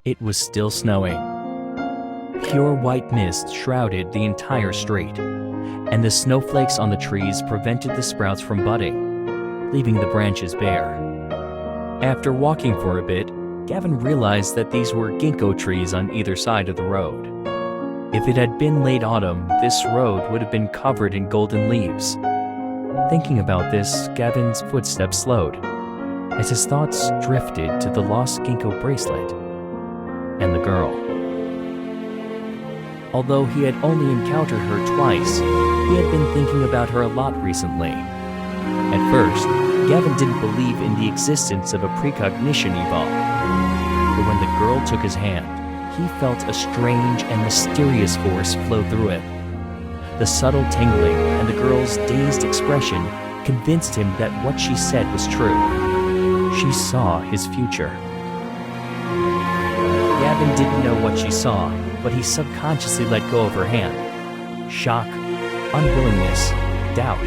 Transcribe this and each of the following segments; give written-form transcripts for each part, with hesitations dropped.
It was still snowing. Pure white mist shrouded the entire street, and the snowflakes on the trees prevented the sprouts from budding, leaving the branches bare. After walking for a bit, Gavin realized that these were ginkgo trees on either side of the road. If it had been late autumn, this road would have been covered in golden leaves. Thinking about this, Gavin's footsteps slowed, as his thoughts drifted to the lost ginkgo bracelet and the girl. Although he had only encountered her twice, he had been thinking about her a lot recently. At first, Gavin didn't believe in the existence of a precognition evolve, but when the girl took his hand, he felt a strange and mysterious force flow through him. The subtle tingling and the girl's dazed expression convinced him that what she said was true. She saw his future. Gavin didn't know what she saw, but he subconsciously let go of her hand. Shock, unwillingness, doubt.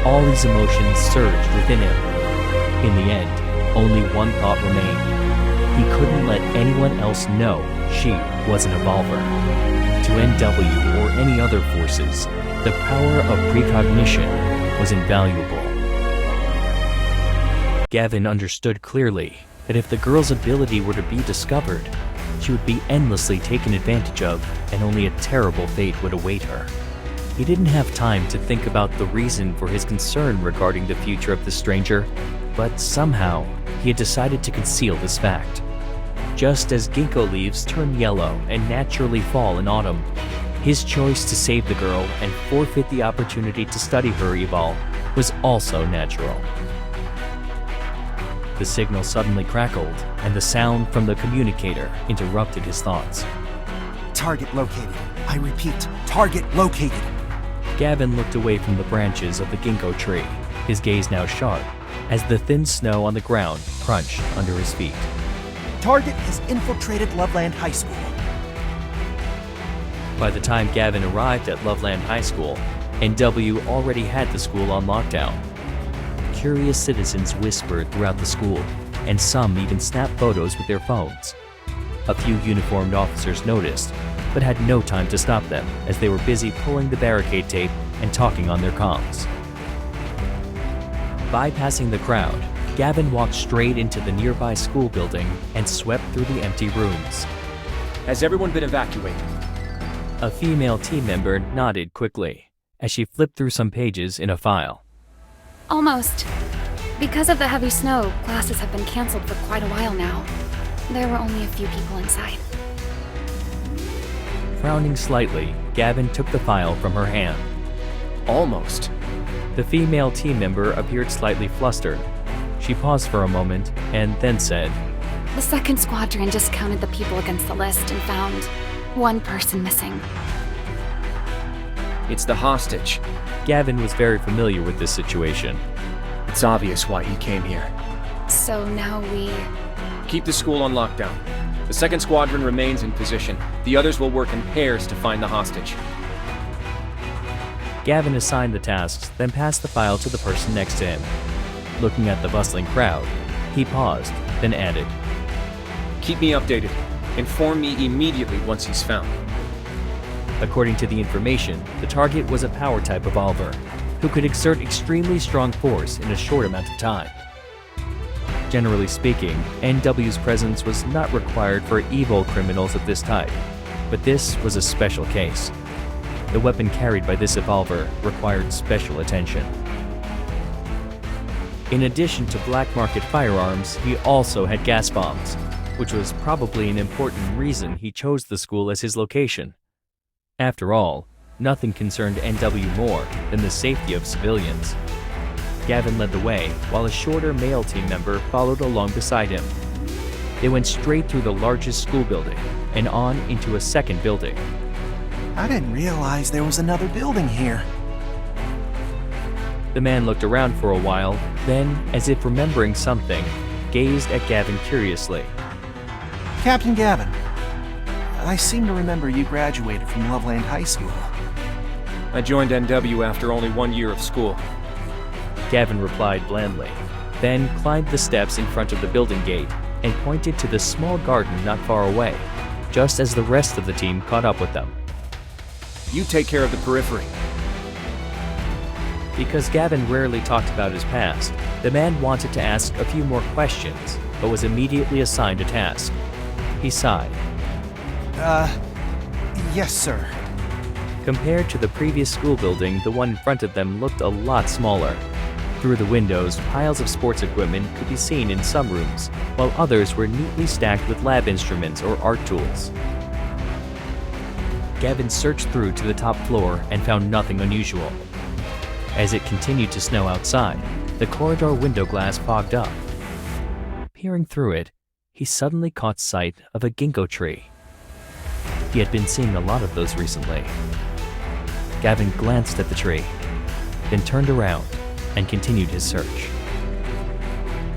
All these emotions surged within him. In the end, only one thought remained. He couldn't let anyone else know she was an evolver. To NW or any other forces, the power of precognition was invaluable. Gavin understood clearly that if the girl's ability were to be discovered, she would be endlessly taken advantage of, and only a terrible fate would await her. He didn't have time to think about the reason for his concern regarding the future of the stranger, but somehow he had decided to conceal this fact. Just as ginkgo leaves turn yellow and naturally fall in autumn, his choice to save the girl and forfeit the opportunity to study her evolve was also natural. The signal suddenly crackled, and the sound from the communicator interrupted his thoughts. Target located. I repeat, target located. Gavin looked away from the branches of the ginkgo tree, his gaze now sharp, as the thin snow on the ground crunched under his feet. Target has infiltrated Loveland High School. By the time Gavin arrived at Loveland High School, NW already had the school on lockdown. Curious citizens whispered throughout the school, and some even snapped photos with their phones. A few uniformed officers noticed, but had no time to stop them as they were busy pulling the barricade tape and talking on their comms. Bypassing the crowd, Gavin walked straight into the nearby school building and swept through the empty rooms. Has everyone been evacuated? A female team member nodded quickly as she flipped through some pages in a file. Almost. Because of the heavy snow, classes have been canceled for quite a while now. There were only a few people inside. Frowning slightly, Gavin took the file from her hand. Almost. The female team member appeared slightly flustered. She paused for a moment and then said, The 2nd Squadron just counted the people against the list and found one person missing. It's the hostage. Gavin was very familiar with this situation. It's obvious why he came here. So now we... Keep the school on lockdown. The 2nd Squadron remains in position. The others will work in pairs to find the hostage. Gavin assigned the tasks, then passed the file to the person next to him. Looking at the bustling crowd, he paused, then added, Keep me updated. Inform me immediately once he's found. According to the information, the target was a power-type evolver, who could exert extremely strong force in a short amount of time. Generally speaking, NW's presence was not required for evil criminals of this type, but this was a special case. The weapon carried by this evolver required special attention. In addition to black market firearms, he also had gas bombs, which was probably an important reason he chose the school as his location. After all, nothing concerned NW more than the safety of civilians. Gavin led the way, while a shorter male team member followed along beside him. They went straight through the largest school building and on into a second building. I didn't realize there was another building here. The man looked around for a while, then, as if remembering something, gazed at Gavin curiously. Captain Gavin, I seem to remember you graduated from Loveland High School. I joined NW after only 1 year of school. Gavin replied blandly, then climbed the steps in front of the building gate and pointed to the small garden not far away, just as the rest of the team caught up with them. You take care of the periphery. Because Gavin rarely talked about his past, the man wanted to ask a few more questions, but was immediately assigned a task. He sighed. Yes, sir. Compared to the previous school building, the one in front of them looked a lot smaller. Through the windows, piles of sports equipment could be seen in some rooms, while others were neatly stacked with lab instruments or art tools. Gavin searched through to the top floor and found nothing unusual. As it continued to snow outside, the corridor window glass fogged up. Peering through it, he suddenly caught sight of a ginkgo tree. He had been seeing a lot of those recently. Gavin glanced at the tree, then turned around and continued his search.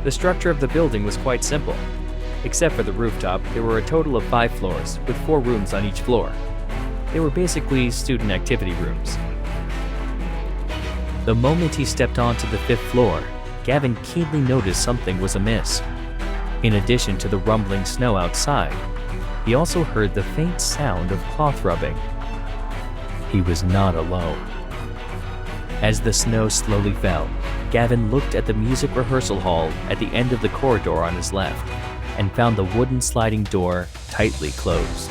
The structure of the building was quite simple. Except for the rooftop, there were a total of 5 floors, with 4 rooms on each floor. They were basically student activity rooms. The moment he stepped onto the 5th floor, Gavin keenly noticed something was amiss. In addition to the rumbling snow outside, he also heard the faint sound of cloth rubbing. He was not alone. As the snow slowly fell, Gavin looked at the music rehearsal hall at the end of the corridor on his left and found the wooden sliding door tightly closed.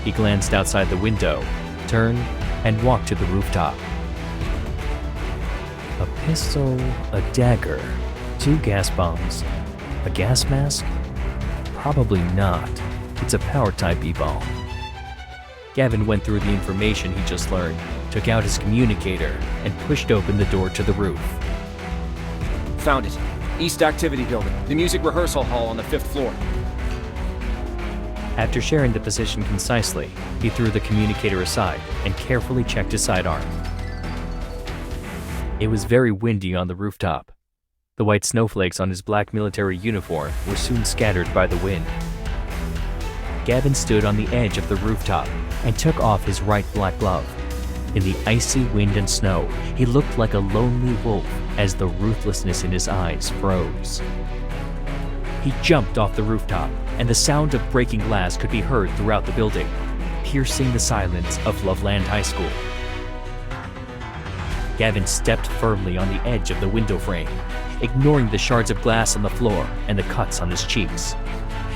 He glanced outside the window, turned, and walked to the rooftop. A pistol, a dagger, 2 gas bombs, a gas mask? Probably not. It's a power-type e-ball. Gavin went through the information he just learned, took out his communicator, and pushed open the door to the roof. Found it. East Activity Building, the music rehearsal hall on the 5th floor. After sharing the position concisely, he threw the communicator aside and carefully checked his sidearm. It was very windy on the rooftop. The white snowflakes on his black military uniform were soon scattered by the wind. Gavin stood on the edge of the rooftop and took off his right black glove. In the icy wind and snow, he looked like a lonely wolf as the ruthlessness in his eyes froze. He jumped off the rooftop, and the sound of breaking glass could be heard throughout the building, piercing the silence of Loveland High School. Gavin stepped firmly on the edge of the window frame, ignoring the shards of glass on the floor and the cuts on his cheeks.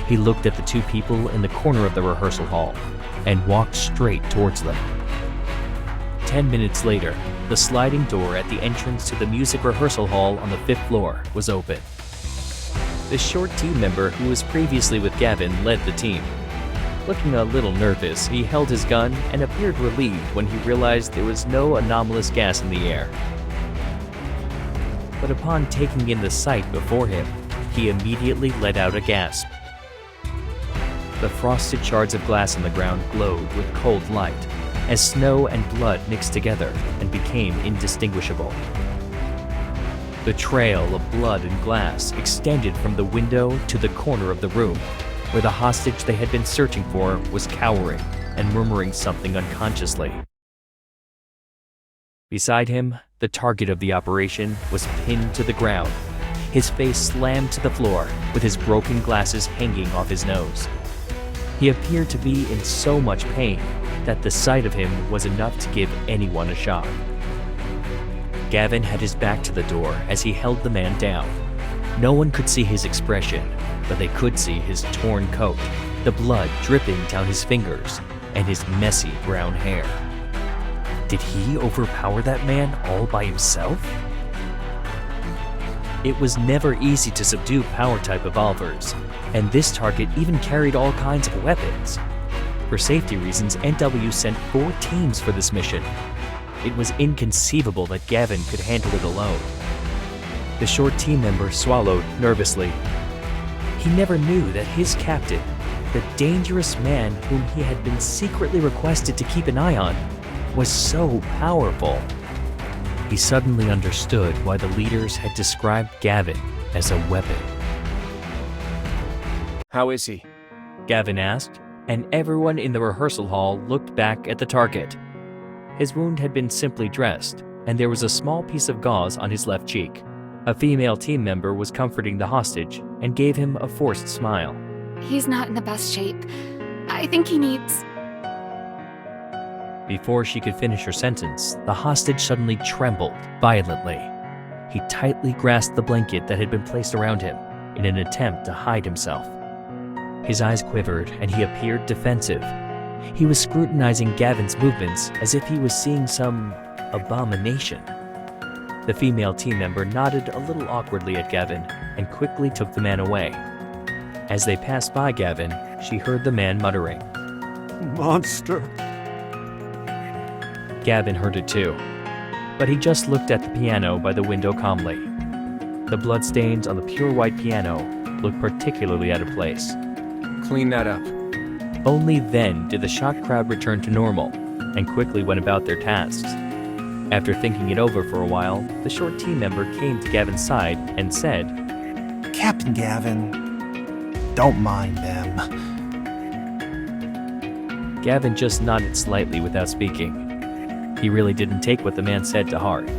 He looked at the 2 people in the corner of the rehearsal hall and walked straight towards them. 10 minutes later, the sliding door at the entrance to the music rehearsal hall on the 5th floor was open. The short team member who was previously with Gavin led the team. Looking a little nervous, he held his gun and appeared relieved when he realized there was no anomalous gas in the air. But upon taking in the sight before him, he immediately let out a gasp. The frosted shards of glass on the ground glowed with cold light, as snow and blood mixed together and became indistinguishable. The trail of blood and glass extended from the window to the corner of the room, where the hostage they had been searching for was cowering and murmuring something unconsciously. Beside him, the target of the operation was pinned to the ground, his face slammed to the floor with his broken glasses hanging off his nose. He appeared to be in so much pain that the sight of him was enough to give anyone a shock. Gavin had his back to the door as he held the man down. No one could see his expression, but they could see his torn coat, the blood dripping down his fingers, and his messy brown hair. Did he overpower that man all by himself? It was never easy to subdue power-type revolvers, and this target even carried all kinds of weapons. For safety reasons, NW sent 4 teams for this mission. It was inconceivable that Gavin could handle it alone. The short team member swallowed nervously. He never knew that his captain, the dangerous man whom he had been secretly requested to keep an eye on, was so powerful. He suddenly understood why the leaders had described Gavin as a weapon. How is he? Gavin asked, and everyone in the rehearsal hall looked back at the target. His wound had been simply dressed, and there was a small piece of gauze on his left cheek. A female team member was comforting the hostage and gave him a forced smile. He's not in the best shape. I think he needs... Before she could finish her sentence, the hostage suddenly trembled violently. He tightly grasped the blanket that had been placed around him in an attempt to hide himself. His eyes quivered and he appeared defensive. He was scrutinizing Gavin's movements as if he was seeing some abomination. The female team member nodded a little awkwardly at Gavin and quickly took the man away. As they passed by Gavin, she heard the man muttering, Monster. Gavin heard it too, but he just looked at the piano by the window calmly. The bloodstains on the pure white piano looked particularly out of place. Clean that up. Only then did the shocked crowd return to normal and quickly went about their tasks. After thinking it over for a while, the short team member came to Gavin's side and said, Captain Gavin, don't mind them. Gavin just nodded slightly without speaking. He really didn't take what the man said to heart.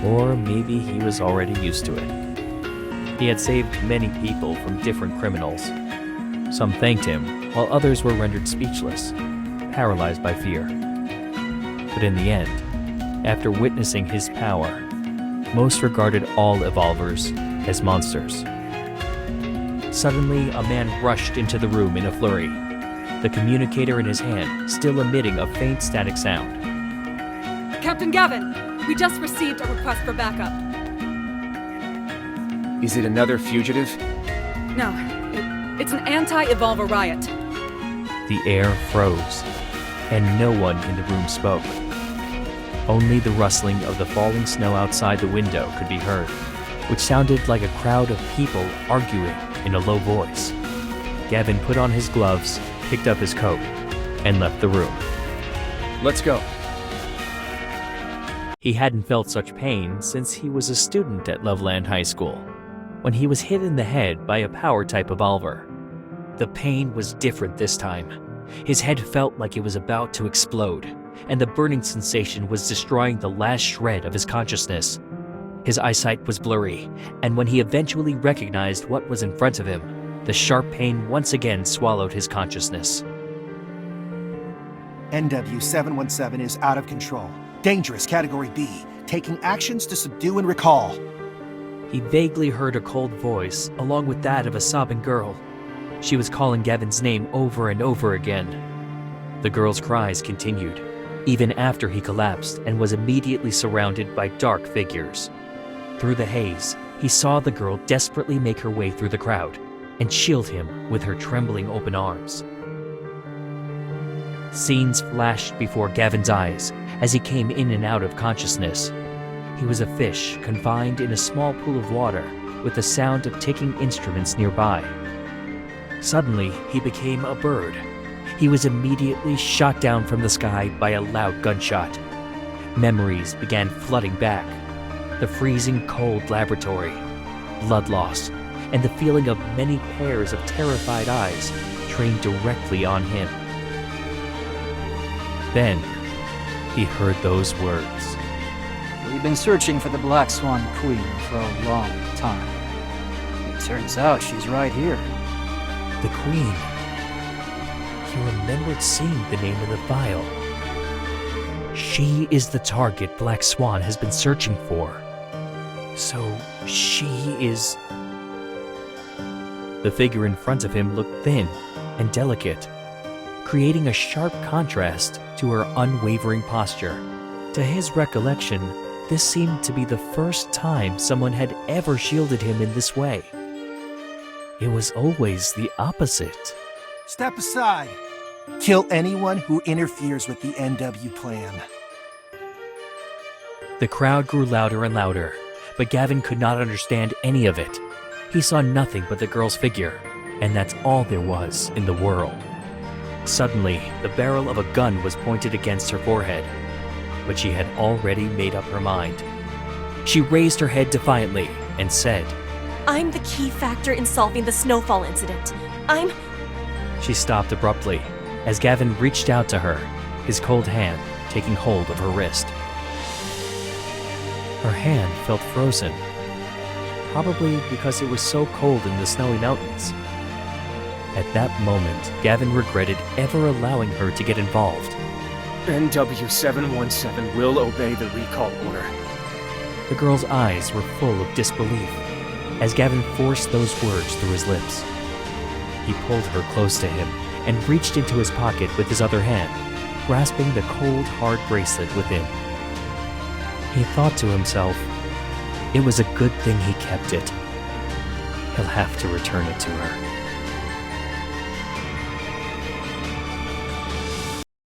Or maybe he was already used to it. He had saved many people from different criminals. Some thanked him, while others were rendered speechless, paralyzed by fear. But in the end, after witnessing his power, most regarded all evolvers as monsters. Suddenly, a man rushed into the room in a flurry, the communicator in his hand still emitting a faint static sound. Captain Gavin, we just received a request for backup. Is it another fugitive? No, it's an anti-evolver riot. The air froze, and no one in the room spoke. Only the rustling of the falling snow outside the window could be heard, which sounded like a crowd of people arguing in a low voice. Gavin put on his gloves, picked up his coat, and left the room. Let's go. He hadn't felt such pain since he was a student at Loveland High School, when he was hit in the head by a power-type evolver. The pain was different this time. His head felt like it was about to explode, and the burning sensation was destroying the last shred of his consciousness. His eyesight was blurry, and when he eventually recognized what was in front of him, the sharp pain once again swallowed his consciousness. NW717 is out of control. Dangerous, Category B. Taking actions to subdue and recall. He vaguely heard a cold voice, along with that of a sobbing girl. She was calling Gavin's name over and over again. The girl's cries continued, even after he collapsed and was immediately surrounded by dark figures. Through the haze, he saw the girl desperately make her way through the crowd and shield him with her trembling open arms. Scenes flashed before Gavin's eyes as he came in and out of consciousness. He was a fish confined in a small pool of water with the sound of ticking instruments nearby. Suddenly, he became a bird. He was immediately shot down from the sky by a loud gunshot. Memories began flooding back. The freezing cold laboratory, blood loss, and the feeling of many pairs of terrified eyes trained directly on him. Then, he heard those words. We've been searching for the Black Swan Queen for a long time. It turns out she's right here. The Queen. He remembered seeing the name in the file. She is the target Black Swan has been searching for. So, she is... The figure in front of him looked thin and delicate, creating a sharp contrast to her unwavering posture. To his recollection, this seemed to be the first time someone had ever shielded him in this way. It was always the opposite. Step aside. Kill anyone who interferes with the NW plan. The crowd grew louder and louder, but Gavin could not understand any of it. He saw nothing but the girl's figure, and that's all there was in the world. Suddenly, the barrel of a gun was pointed against her forehead, but she had already made up her mind. She raised her head defiantly and said, I'm the key factor in solving the snowfall incident. She stopped abruptly as Gavin reached out to her, his cold hand taking hold of her wrist. Her hand felt frozen, probably because it was so cold in the snowy mountains. At that moment, Gavin regretted ever allowing her to get involved. NW717 will obey the recall order. The girl's eyes were full of disbelief as Gavin forced those words through his lips. He pulled her close to him and reached into his pocket with his other hand, grasping the cold, hard bracelet within. He thought to himself, it was a good thing he kept it. He'll have to return it to her.